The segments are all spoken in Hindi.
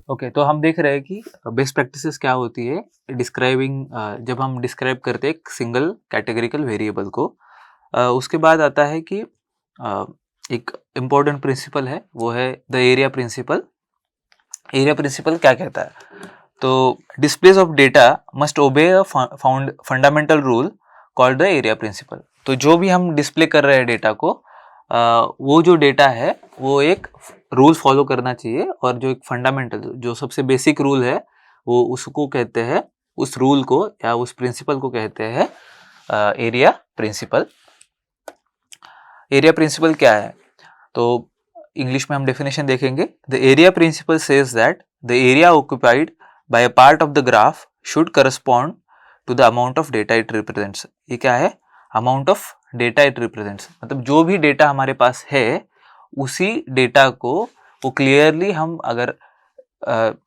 ओके, तो हम देख रहे हैं कि बेस्ट प्रैक्टिसेस क्या होती है डिस्क्राइबिंग, जब हम डिस्क्राइब करते हैं एक सिंगल कैटेगरिकल वेरिएबल को। उसके बाद आता है कि एक इम्पॉर्टेंट प्रिंसिपल है, वो है the area principle. Area principle क्या कहता है? तो displays of data must obey a fundamental rule called the area principle. तो जो भी हम डिस्प्ले कर रहे हैं डेटा को, वो जो डेटा है वो एक रूल फॉलो करना चाहिए, और जो एक फंडामेंटल, जो सबसे बेसिक रूल है, वो उसको कहते हैं, उस रूल को या उस प्रिंसिपल को कहते हैं एरिया प्रिंसिपल। एरिया प्रिंसिपल क्या है? तो इंग्लिश में हम डेफिनेशन देखेंगे। The area principle says that the area occupied by a part of the graph should correspond to the amount of data it represents. ये क्या है? Amount of data it represents, मतलब जो भी डेटा हमारे पास है उसी डेटा को वो क्लियरली हम अगर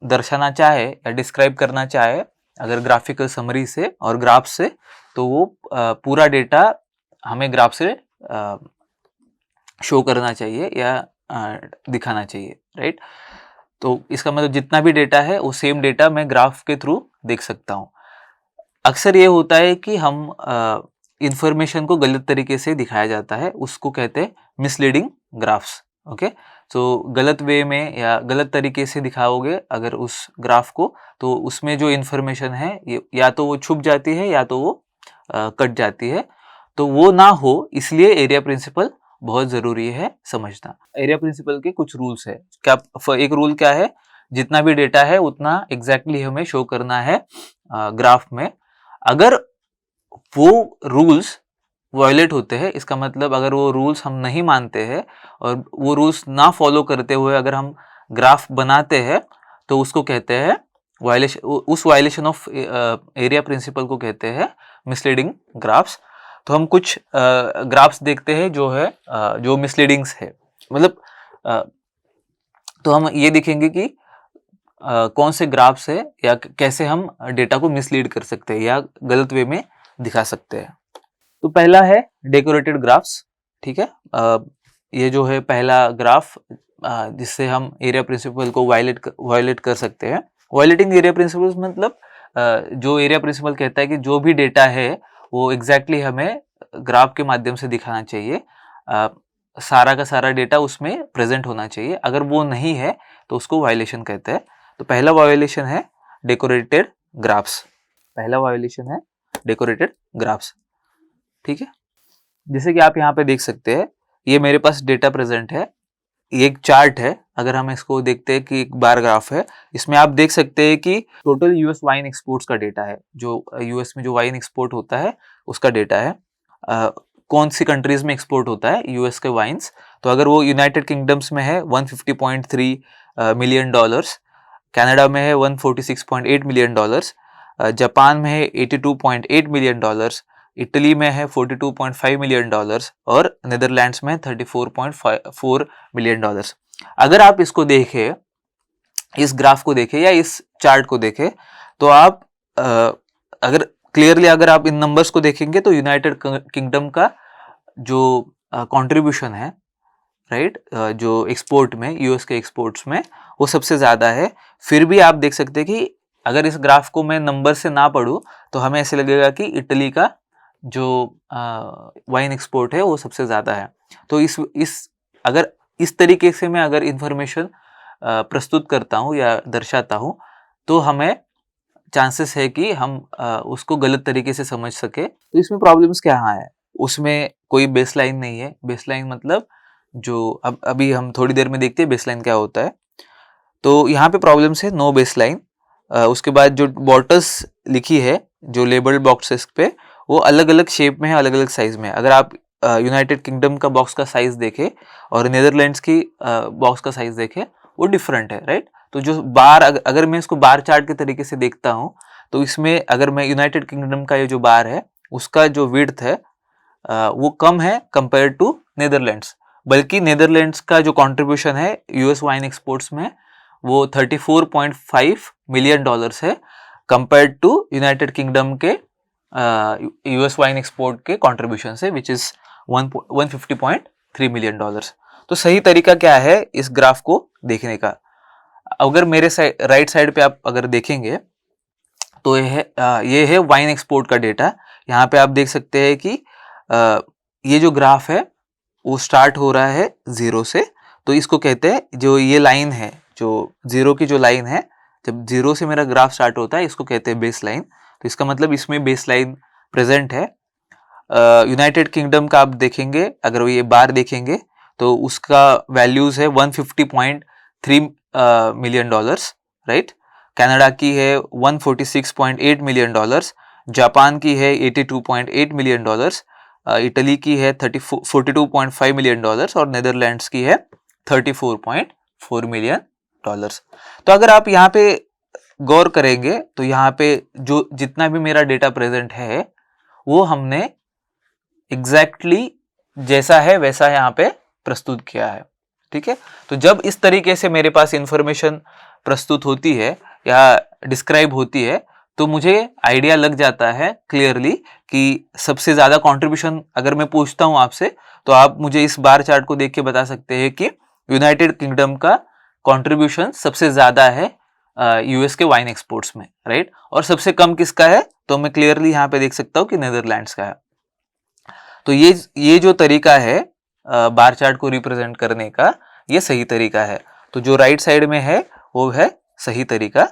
दर्शाना चाहे या डिस्क्राइब करना चाहे अगर ग्राफिकल समरी से और ग्राफ से, तो वो पूरा डेटा हमें ग्राफ से शो करना चाहिए या दिखाना चाहिए, राइट? तो इसका मतलब जितना भी डेटा है वो सेम डेटा मैं ग्राफ के थ्रू देख सकता हूँ। अक्सर ये होता है कि हम इंफॉर्मेशन को गलत तरीके से दिखाया जाता है, उसको कहते हैं मिसलीडिंग ग्राफ्स। ओके, तो गलत वे में या गलत तरीके से दिखाओगे अगर उस ग्राफ को, तो उसमें जो इंफॉर्मेशन है या तो वो छुप जाती है या तो वो कट जाती है। तो वो ना हो इसलिए एरिया प्रिंसिपल बहुत ज़रूरी है समझना। एरिया प्रिंसिपल के कुछ रूल्स है। क्या एक रूल क्या है? जितना भी डेटा है उतना एग्जैक्टली हमें शो करना है ग्राफ में। अगर वो रूल्स वायलेट होते हैं, इसका मतलब अगर वो रूल्स हम नहीं मानते हैं और वो रूल्स ना फॉलो करते हुए अगर हम ग्राफ बनाते हैं, तो उसको कहते हैं वायलेशन। उस वायलेशन ऑफ एरिया प्रिंसिपल को कहते हैं मिसलीडिंग ग्राफ्स। तो हम कुछ ग्राफ्स देखते हैं जो है जो मिसलीडिंग्स है, मतलब तो हम ये देखेंगे कि कौन से ग्राफ्स है या कैसे हम डेटा को मिसलीड कर सकते हैं या गलत वे में दिखा सकते हैं। तो पहला है डेकोरेटेड ग्राफ्स। ठीक है, ये जो है पहला ग्राफ जिससे हम एरिया प्रिंसिपल को वायलेट कर सकते हैं। वायलेटिंग एरिया प्रिंसिपल मतलब जो एरिया प्रिंसिपल कहता है कि जो भी डेटा है वो एग्जैक्टली हमें ग्राफ के माध्यम से दिखाना चाहिए, सारा का सारा डेटा उसमें प्रेजेंट होना चाहिए। अगर वो नहीं है तो उसको वायलेशन कहते हैं। तो पहला वायलेशन है डेकोरेटेड ग्राफ्स। पहला वायलेशन है डेकोरेटेड ग्राफ्स। ठीक है, जैसे कि आप यहाँ पे देख सकते हैं, ये मेरे पास डेटा प्रेजेंट है, ये एक चार्ट है। अगर हम इसको देखते हैं कि एक बार ग्राफ है, इसमें आप देख सकते हैं कि टोटल यूएस वाइन एक्सपोर्ट्स का डेटा है, जो यूएस में जो वाइन एक्सपोर्ट होता है उसका डेटा है। कौन सी कंट्रीज में एक्सपोर्ट होता है यूएस के वाइन्स, तो अगर वो यूनाइटेड किंगडम्स में है 150.3 मिलियन डॉलर्स, कनाडा में है 146.8 मिलियन डॉलर्स, जापान में है 82.8 मिलियन डॉलर्स, इटली में है 42.5 मिलियन डॉलर्स और नीदरलैंड्स में 34.4 मिलियन डॉलर्स। अगर आप इसको देखें, इस ग्राफ को देखें या इस चार्ट को देखें, तो आप अगर क्लियरली अगर आप इन नंबर्स को देखेंगे तो यूनाइटेड किंगडम का जो कंट्रीब्यूशन है, राइट, जो एक्सपोर्ट में, यूएस के एक्सपोर्ट्स में, वो सबसे ज़्यादा है। फिर भी आप देख सकते हैं कि अगर इस ग्राफ को मैं नंबर से ना पढ़ूँ तो हमें ऐसे लगेगा कि इटली का जो वाइन एक्सपोर्ट है वो सबसे ज़्यादा है। तो इस अगर इस तरीके से मैं अगर इंफॉर्मेशन प्रस्तुत करता हूँ या दर्शाता हूँ, तो हमें चांसेस है कि हम उसको गलत तरीके से समझ सके। तो इसमें प्रॉब्लम्स क्या है? उसमें कोई बेसलाइन नहीं है। बेसलाइन मतलब जो अभी हम थोड़ी देर में देखते हैं बेसलाइन क्या होता है। तो यहाँ पे प्रॉब्लम्स है नो बेसलाइन। उसके बाद जो बॉटल्स लिखी है जो लेबल्ड बॉक्सेस पे, वो अलग अलग शेप में है, अलग अलग साइज में है। अगर आप यूनाइटेड किंगडम का बॉक्स का साइज देखें और नीदरलैंड्स की बॉक्स का साइज देखें, वो डिफरेंट है, राइट? तो जो बार अगर मैं इसको बार चार्ट के तरीके से देखता हूँ, तो इसमें अगर मैं यूनाइटेड किंगडम का ये जो बार है उसका जो विड्थ है वो कम है कंपेयर टू नीदरलैंड्स। बल्कि नीदरलैंड्स का जो कंट्रीब्यूशन है यूएस वाइन एक्सपोर्ट्स में वो 34.5 मिलियन डॉलर्स है कंपेयर टू यूनाइटेड किंगडम के यूएस वाइन एक्सपोर्ट के कंट्रीब्यूशन से, विच इज 150.3 मिलियन डॉलर्स। तो सही तरीका क्या है इस ग्राफ को देखने का? अगर मेरे राइट साइड पे आप अगर देखेंगे तो ये है वाइन एक्सपोर्ट का डेटा। यहाँ पे आप देख सकते हैं कि ये जो ग्राफ है वो स्टार्ट हो रहा है 0 से, तो इसको कहते हैं, जो ये लाइन है, जो 0 की जो लाइन है, जब 0 से मेरा ग्राफ स्टार्ट होता है इसको कहते हैं बेस लाइन। तो इसका मतलब इसमें बेस लाइन प्रेजेंट है। यूनाइटेड किंगडम का आप देखेंगे, अगर ये बार देखेंगे तो उसका वैल्यूज है 150.3 मिलियन डॉलर्स, राइट। कनाडा की है 146.8 मिलियन डॉलर्स, जापान की है 82.8 मिलियन डॉलर्स, इटली की है 42.5 मिलियन डॉलर्स और नेदरलैंड्स की है 34.4 मिलियन डॉलर्स। तो अगर आप यहाँ पे गौर करेंगे तो यहाँ पे जो जितना भी मेरा डेटा प्रेजेंट है वो हमने एग्जैक्टली जैसा है वैसा यहाँ पे प्रस्तुत किया है, ठीक है। तो जब इस तरीके से मेरे पास इंफॉर्मेशन प्रस्तुत होती है या डिस्क्राइब होती है तो मुझे आइडिया लग जाता है क्लियरली कि सबसे ज्यादा कंट्रीब्यूशन अगर मैं पूछता हूं आपसे तो आप मुझे इस बार चार्ट को देख के बता सकते हैं कि यूनाइटेड किंगडम का कंट्रीब्यूशन सबसे ज्यादा है यूएस के वाइन एक्सपोर्ट्स में, राइट। और सबसे कम किसका है, तो मैं क्लियरली यहाँ पे देख सकता हूँ कि नेदरलैंड्स का है। तो ये जो तरीका है बार चार्ट को रिप्रेजेंट करने का, ये सही तरीका है। तो जो राइट साइड में है वो है सही तरीका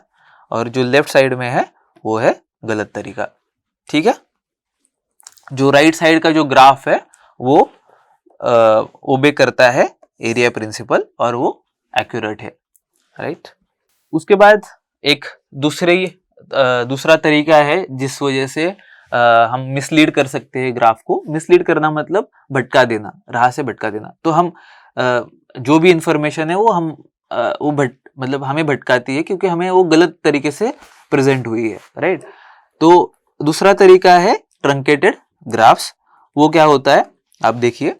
और जो लेफ्ट साइड में है वो है गलत तरीका, ठीक है। जो राइट साइड का जो ग्राफ है वो ओबे करता है एरिया प्रिंसिपल और वो एक्यूरेट है, राइट। उसके बाद एक दूसरा तरीका है जिस वजह से हम मिसलीड कर सकते हैं ग्राफ को। मिसलीड करना मतलब भटका देना, राह से भटका देना। तो हम जो भी इंफॉर्मेशन है वो हम मतलब हमें भटकाती है क्योंकि हमें वो गलत तरीके से प्रेजेंट हुई है, राइट। तो दूसरा तरीका है ट्रंकेटेड ग्राफ्स। वो क्या होता है आप देखिए,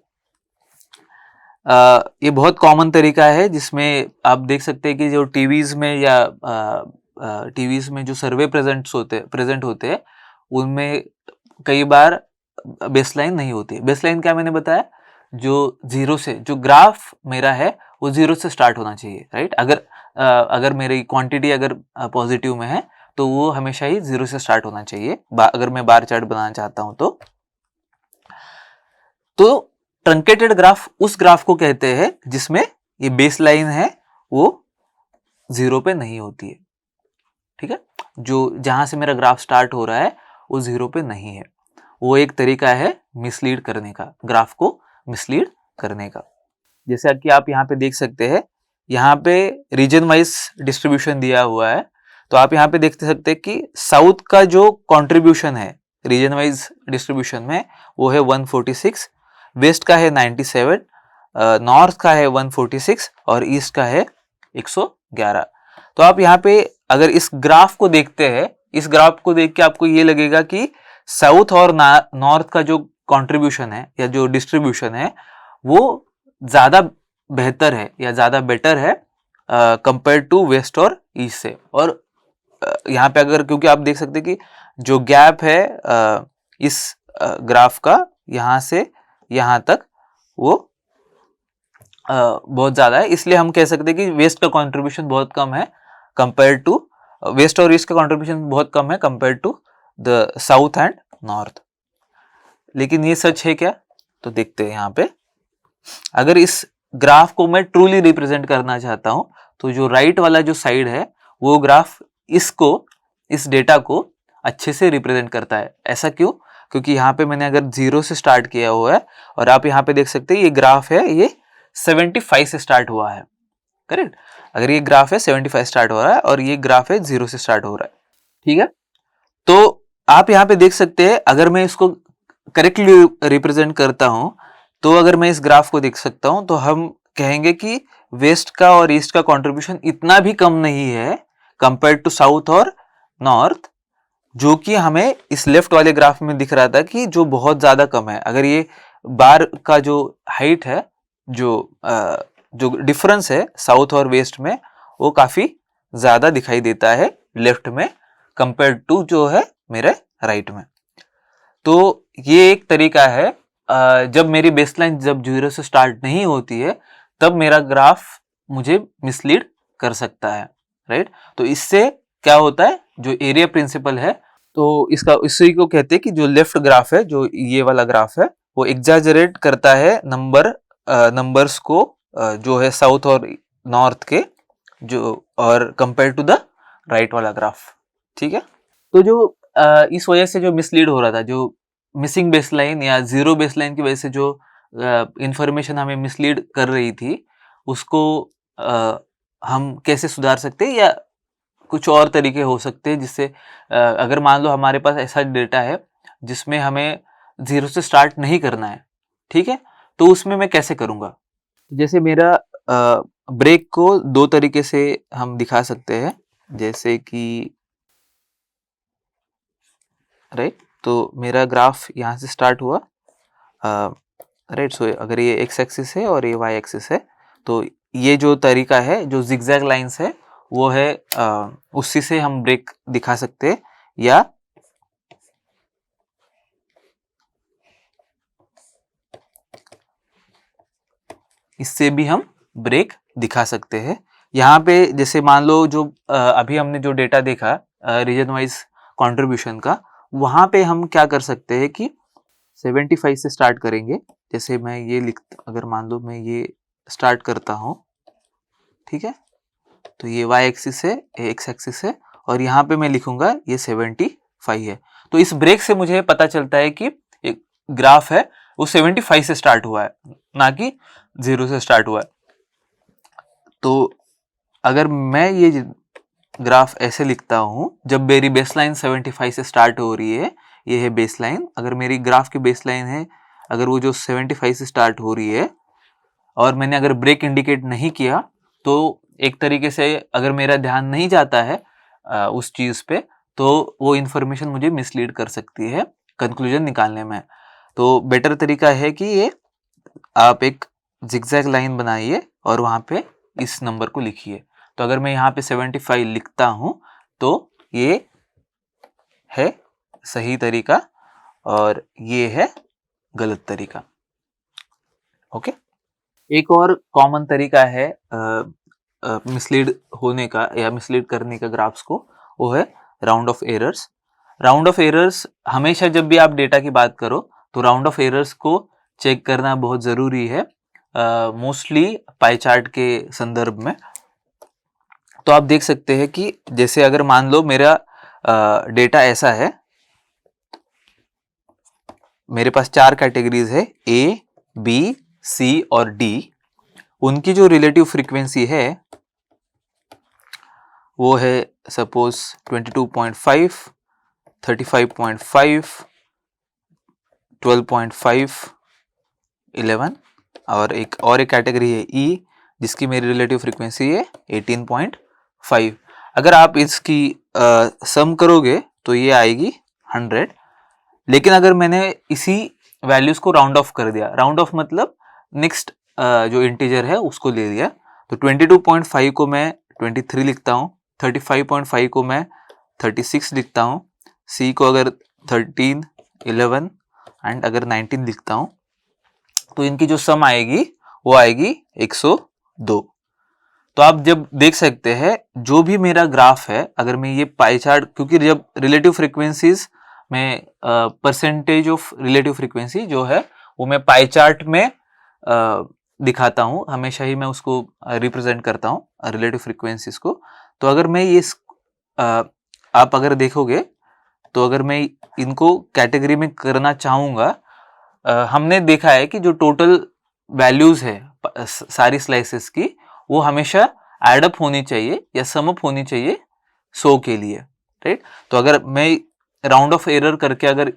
ये बहुत कॉमन तरीका है जिसमें आप देख सकते हैं कि जो टीवीज में या टीवीज में जो सर्वे प्रेजेंट होते हैं उनमें कई बार बेसलाइन नहीं होती है। बेसलाइन क्या मैंने बताया, जो 0 से, जो ग्राफ मेरा है वो 0 से स्टार्ट होना चाहिए, राइट। अगर मेरी क्वांटिटी अगर पॉजिटिव में है तो वो हमेशा ही 0 से स्टार्ट होना चाहिए अगर मैं बार चार्ट बनाना चाहता हूं तो ट्रंकेटेड ग्राफ उस ग्राफ को कहते हैं जिसमें ये बेस लाइन है वो 0 पे नहीं होती है, ठीक है। जो जहां से मेरा ग्राफ स्टार्ट हो रहा है वो 0 पे नहीं है। वो एक तरीका है मिसलीड करने का, ग्राफ को मिसलीड करने का। जैसा कि आप यहाँ पे देख सकते हैं, यहाँ पे रीजन वाइज डिस्ट्रीब्यूशन दिया हुआ है। तो आप यहाँ पे देख सकते हैं कि साउथ का जो कंट्रीब्यूशन है रीजन वाइज डिस्ट्रीब्यूशन में वो है 146, वेस्ट का है 97, नॉर्थ का है 146 और ईस्ट का है 111। तो आप यहाँ पे अगर इस ग्राफ को देखते हैं, इस ग्राफ को देख के आपको ये लगेगा कि साउथ और नॉर्थ का जो कंट्रीब्यूशन है या जो डिस्ट्रीब्यूशन है वो ज्यादा बेहतर है या ज्यादा बेटर है कंपेयर टू वेस्ट और ईस्ट से। और यहाँ पे अगर, क्योंकि आप देख सकते हैं कि जो गैप है इस ग्राफ का यहाँ से यहाँ तक वो बहुत ज्यादा है, इसलिए हम कह सकते हैं कि वेस्ट का कंट्रीब्यूशन बहुत कम है कंपेयर टू, वेस्ट और ईस्ट का कंट्रीब्यूशन बहुत कम है compare to the south and north. लेकिन ये सच है क्या, तो देखते हैं यहाँ पे। अगर इस ग्राफ को मैं ट्रूली रिप्रेजेंट करना चाहता हूं तो जो राइट वाला जो साइड है वो ग्राफ इस डेटा को अच्छे से रिप्रेजेंट करता है। ऐसा क्यों, क्योंकि यहाँ पे मैंने अगर 0 से स्टार्ट किया हुआ है और आप यहाँ पे देख सकते हैं ये ग्राफ है, ये 75 से स्टार्ट हुआ है, करेक्ट। अगर ये ग्राफ है 75 स्टार्ट हो रहा है और ये ग्राफ है 0 से स्टार्ट हो रहा है, ठीक है। तो आप यहाँ पे देख सकते हैं, अगर मैं इसको करेक्टली रिप्रेजेंट करता हूं तो अगर मैं इस ग्राफ को देख सकता हूं तो हम कहेंगे कि वेस्ट का और ईस्ट का कंट्रीब्यूशन इतना भी कम नहीं है कंपेयर टू साउथ और नॉर्थ, जो कि हमें इस लेफ्ट वाले ग्राफ में दिख रहा था कि जो बहुत ज्यादा कम है। अगर ये बार का जो हाइट है, जो डिफरेंस है साउथ और वेस्ट में, वो काफी ज्यादा दिखाई देता है लेफ्ट में कंपेयर टू जो है मेरे राइट में। तो ये एक तरीका है, जब मेरी बेसलाइन जब 0 से स्टार्ट नहीं होती है तब मेरा ग्राफ मुझे मिसलीड कर सकता है, राइट। तो इससे क्या होता है, जो एरिया प्रिंसिपल है, तो इसका इसी को कहते हैं कि जो लेफ्ट ग्राफ है, जो ये वाला ग्राफ है, वो एग्जैजरेट करता है नंबर्स को जो है साउथ और नॉर्थ के, जो और कंपेयर टू द राइट वाला ग्राफ, ठीक है। तो जो इस वजह से जो मिसलीड हो रहा था, जो मिसिंग बेसलाइन या जीरो बेसलाइन की वजह से जो इंफॉर्मेशन हमें मिसलीड कर रही थी, उसको हम कैसे सुधार सकते हैं, या कुछ और तरीके हो सकते हैं जिससे अगर मान लो हमारे पास ऐसा डेटा है जिसमें हमें जीरो से स्टार्ट नहीं करना है, ठीक है, तो उसमें मैं कैसे करूँगा। जैसे मेरा ब्रेक को दो तरीके से हम दिखा सकते हैं, जैसे कि राइट, तो मेरा ग्राफ यहाँ से स्टार्ट हुआ, राइट। सो अगर ये एक्स एक्सिस है और ये वाई एक्सिस है, तो ये जो तरीका है, जो जिगजैग लाइंस है, वो है उसी से हम ब्रेक दिखा सकते हैं, या इससे भी हम ब्रेक दिखा सकते हैं। यहाँ पे जैसे मान लो जो अभी हमने जो डेटा देखा रीजन वाइज कंट्रीब्यूशन का, वहाँ पे हम क्या कर सकते हैं कि 75 से स्टार्ट करेंगे। जैसे मैं ये अगर मान लो मैं ये स्टार्ट करता हूँ, ठीक है, तो ये y एक्सिस है, ये x एक्सिस है, और यहाँ पे मैं लिखूंगा ये 75 है। तो इस ब्रेक से मुझे पता चलता है कि एक ग्राफ है वो 75 से स्टार्ट हुआ है, ना कि 0 से स्टार्ट हुआ है। तो अगर मैं ये ग्राफ ऐसे लिखता हूँ, जब मेरी बेसलाइन 75 से स्टार्ट हो रही है, ये है बेसलाइन, अगर मेरी ग्राफ की बेसलाइन है, अगर वो जो 75 से स्टार्ट हो रही है और मैंने अगर ब्रेक इंडिकेट नहीं किया, तो एक तरीके से अगर मेरा ध्यान नहीं जाता है उस चीज़ पे, तो वो इन्फॉर्मेशन मुझे मिसलीड कर सकती है कंक्लूजन निकालने में। तो बेटर तरीका है कि ये आप एक जिगजैग लाइन बनाइए और वहाँ पे इस नंबर को लिखिए। तो अगर मैं यहाँ पे 75 लिखता हूँ, तो ये है सही तरीका और ये है गलत तरीका। ओके। एक और कॉमन तरीका है मिसलीड होने का या मिसलीड करने का ग्राफ्स को, वो है round of errors. Round of errors हमेशा जब भी आप डेटा की बात करो तो राउंड ऑफ एरर्स को चेक करना बहुत ज़रूरी है, मोस्टली पाई चार्ट के संदर्भ में। तो आप देख सकते हैं कि जैसे अगर मान लो मेरा डेटा ऐसा है, मेरे पास 4 कैटेगरीज है, ए, बी, सी और डी। उनकी जो रिलेटिव फ्रीक्वेंसी है वो है सपोज 22.5, 35.5, 12.5, 11, और एक कैटेगरी है ई, जिसकी मेरी रिलेटिव फ्रीक्वेंसी है 18.5। अगर आप इसकी सम करोगे तो ये आएगी 100। लेकिन अगर मैंने इसी वैल्यूज को राउंड ऑफ कर दिया, राउंड ऑफ मतलब नेक्स्ट जो इंटीजर है उसको ले लिया, तो 22.5 को मैं 23 लिखता हूँ, 35.5 को मैं 36 लिखता हूँ, सी को अगर 13, 11 एंड अगर 19 लिखता हूँ, तो इनकी जो सम आएगी वो आएगी 102। तो आप जब देख सकते हैं जो भी मेरा ग्राफ है, अगर मैं ये पाई चार्ट, क्योंकि जब रिलेटिव फ्रीक्वेंसीज में परसेंटेज ऑफ रिलेटिव फ्रीक्वेंसी जो है वो मैं पाई चार्ट में दिखाता हूँ, हमेशा ही मैं उसको रिप्रेजेंट करता हूँ रिलेटिव फ्रीक्वेंसीज को। तो अगर मैं ये आप अगर देखोगे तो अगर मैं इनको कैटेगरी में करना चाहूँगा, हमने देखा है कि जो टोटल वैल्यूज है सारी स्लाइसेस की, वो हमेशा एडअप होनी चाहिए या सम अप होनी चाहिए 100 के लिए, राइट। तो अगर मैं राउंड ऑफ एरर करके अगर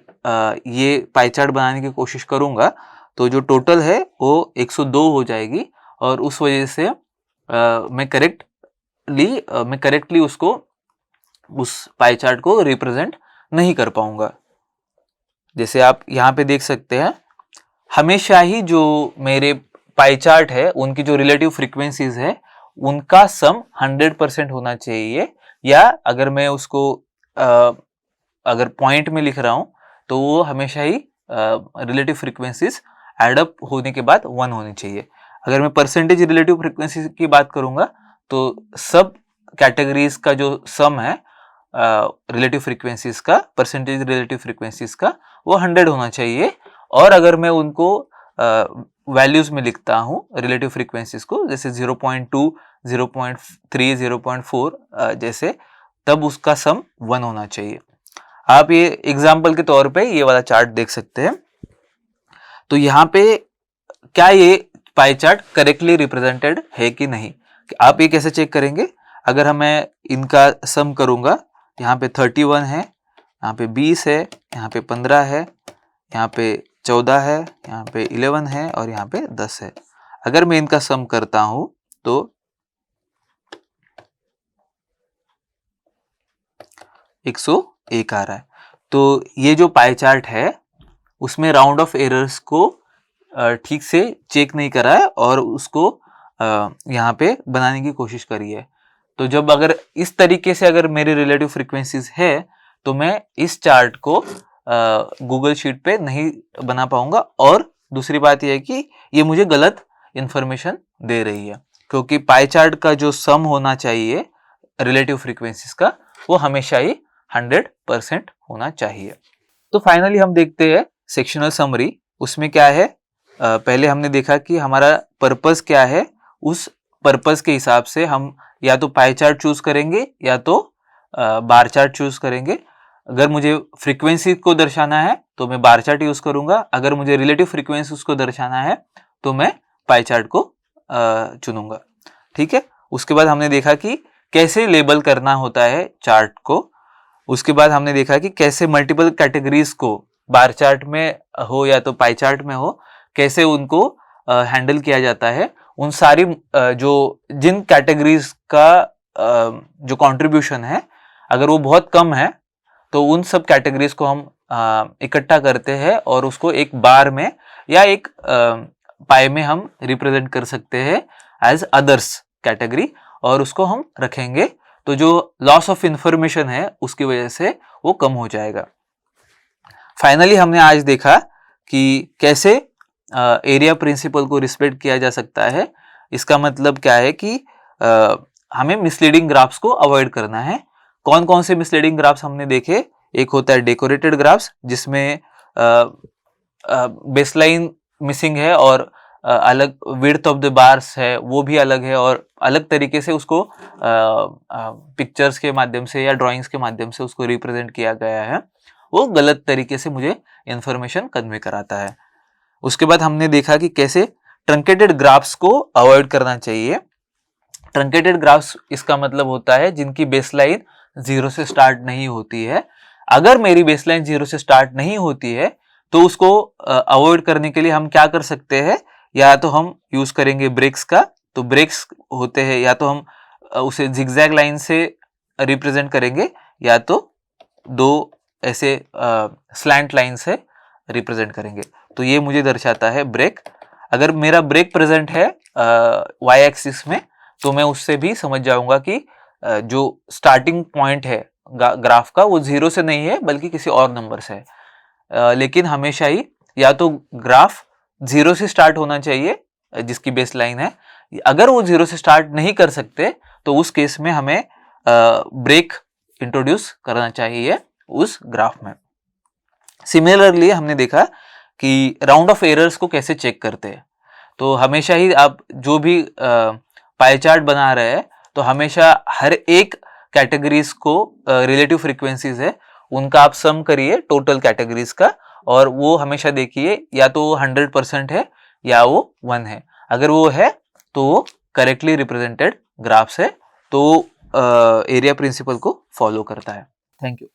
ये पाई चार्ट बनाने की कोशिश करूंगा, तो जो टोटल है वो 102 हो जाएगी, और उस वजह से मैं करेक्टली उसको उस पाई चार्ट को रिप्रेजेंट नहीं कर पाऊंगा। जैसे आप यहाँ पे देख सकते हैं, हमेशा ही जो मेरे पाई चार्ट है उनकी जो रिलेटिव फ्रीक्वेंसीज है उनका सम 100% होना चाहिए, या अगर मैं उसको अगर पॉइंट में लिख रहा हूं तो वो हमेशा ही रिलेटिव फ्रीक्वेंसीज एडअप होने के बाद 1 होनी चाहिए। अगर मैं परसेंटेज रिलेटिव फ्रीक्वेंसी की बात करूंगा तो सब कैटेगरीज का जो सम है रिलेटिव फ्रीक्वेंसीज का, परसेंटेज रिलेटिव फ्रीक्वेंसीज का, वो 100 होना चाहिए। और अगर मैं उनको वैल्यूज में लिखता हूँ रिलेटिव फ्रीक्वेंसीज को, जैसे 0.2, 0.3, 0.4 जैसे, तब उसका सम 1 होना चाहिए। आप ये एग्जाम्पल के तौर पे ये वाला चार्ट देख सकते हैं। तो यहाँ पे क्या ये पाई चार्ट करेक्टली रिप्रेजेंटेड है कि नहीं, आप ये कैसे चेक करेंगे? अगर मैं इनका सम करूंगा, यहाँ पे 31 है, यहाँ पे 20 है, यहाँ पे 15 है, यहाँ पे 14 है, यहाँ पे 11 है और यहाँ पे 10 है। अगर मैं इनका सम करता हूं तो 101 आ रहा है। तो ये जो पाई चार्ट है उसमें राउंड ऑफ एरर्स को ठीक से चेक नहीं करा है और उसको यहाँ पे बनाने की कोशिश करी है। तो जब अगर इस तरीके से अगर मेरी रिलेटिव फ्रीक्वेंसीज है तो मैं इस चार्ट को गूगल शीट पे नहीं बना पाऊंगा। और दूसरी बात यह है कि ये मुझे गलत इंफॉर्मेशन दे रही है, क्योंकि पाई चार्ट का जो सम होना चाहिए रिलेटिव फ्रीक्वेंसीज का वो हमेशा ही 100% होना चाहिए। तो फाइनली हम देखते हैं सेक्शनल समरी। उसमें क्या है, पहले हमने देखा कि हमारा पर्पस क्या है, उस पर्पस के हिसाब से हम या तो पाई चार्ट चूज करेंगे या तो बार चार्ट चूज करेंगे। अगर मुझे फ्रीक्वेंसी को दर्शाना है तो मैं बार चार्ट यूज करूंगा, अगर मुझे रिलेटिव फ्रीक्वेंसी को दर्शाना है तो मैं पाई चार्ट को चुनूंगा। ठीक है। उसके बाद हमने देखा कि कैसे लेबल करना होता है चार्ट को। उसके बाद हमने देखा कि कैसे मल्टीपल कैटेगरीज को बार चार्ट में हो या तो पाई चार्ट में हो, कैसे उनको हैंडल किया जाता है। उन सारी जिन कैटेगरीज का जो कंट्रीब्यूशन है अगर वो बहुत कम है तो उन सब कैटेगरीज को हम इकट्ठा करते हैं और उसको एक बार में या एक पाई में हम रिप्रेजेंट कर सकते हैं एज अदर्स कैटेगरी, और उसको हम रखेंगे तो जो लॉस ऑफ इंफॉर्मेशन है उसकी वजह से वो कम हो जाएगा। फाइनली हमने आज देखा कि कैसे एरिया प्रिंसिपल को रिस्पेक्ट किया जा सकता है। इसका मतलब क्या है कि हमें मिसलीडिंग ग्राफ्स को अवॉइड करना है। कौन कौन से मिसलीडिंग ग्राफ्स हमने देखे? एक होता है डेकोरेटेड ग्राफ्स, जिसमें बेसलाइन मिसिंग है और अलग विड्थ ऑफ द बार्स है वो भी अलग है और अलग तरीके से उसको पिक्चर्स के माध्यम से या ड्राइंग्स के माध्यम से उसको रिप्रेजेंट किया गया है, वो गलत तरीके से मुझे इंफॉर्मेशन कन्वे कराता है। उसके बाद हमने देखा कि कैसे ट्रंकेटेड ग्राफ्स को अवॉइड करना चाहिए। ट्रंकेटेड ग्राफ्स इसका मतलब होता है जिनकी बेसलाइन 0 से स्टार्ट नहीं होती है। अगर मेरी बेसलाइन 0 से स्टार्ट नहीं होती है तो उसको अवॉइड करने के लिए हम क्या कर सकते हैं, या तो हम यूज करेंगे ब्रेक्स का। तो ब्रेक्स होते हैं या तो हम उसे जिगजैग लाइन से रिप्रेजेंट करेंगे या तो दो ऐसे स्लैंट लाइन से रिप्रेजेंट करेंगे। तो ये मुझे दर्शाता है ब्रेक। अगर मेरा ब्रेक प्रेजेंट है वाई एक्सिस में तो मैं उससे भी समझ जाऊंगा कि जो स्टार्टिंग पॉइंट है ग्राफ का वो 0 से नहीं है बल्कि किसी और नंबर से है। लेकिन हमेशा ही या तो ग्राफ 0 से स्टार्ट होना चाहिए जिसकी बेस लाइन है। अगर वो 0 से स्टार्ट नहीं कर सकते तो उस केस में हमें ब्रेक इंट्रोड्यूस करना चाहिए उस ग्राफ में। सिमिलरली हमने देखा कि राउंड ऑफ एरर्स को कैसे चेक करते हैं। तो हमेशा ही आप जो भी पाई चार्ट बना रहे हैं तो हमेशा हर एक कैटेगरीज को रिलेटिव फ्रीक्वेंसीज है उनका आप सम करिए टोटल कैटेगरीज का, और वो हमेशा देखिए या तो 100% है या वो 1 है। अगर वो है तो वो करेक्टली रिप्रेजेंटेड ग्राफ्स है, तो एरिया प्रिंसिपल को फॉलो करता है। Thank you.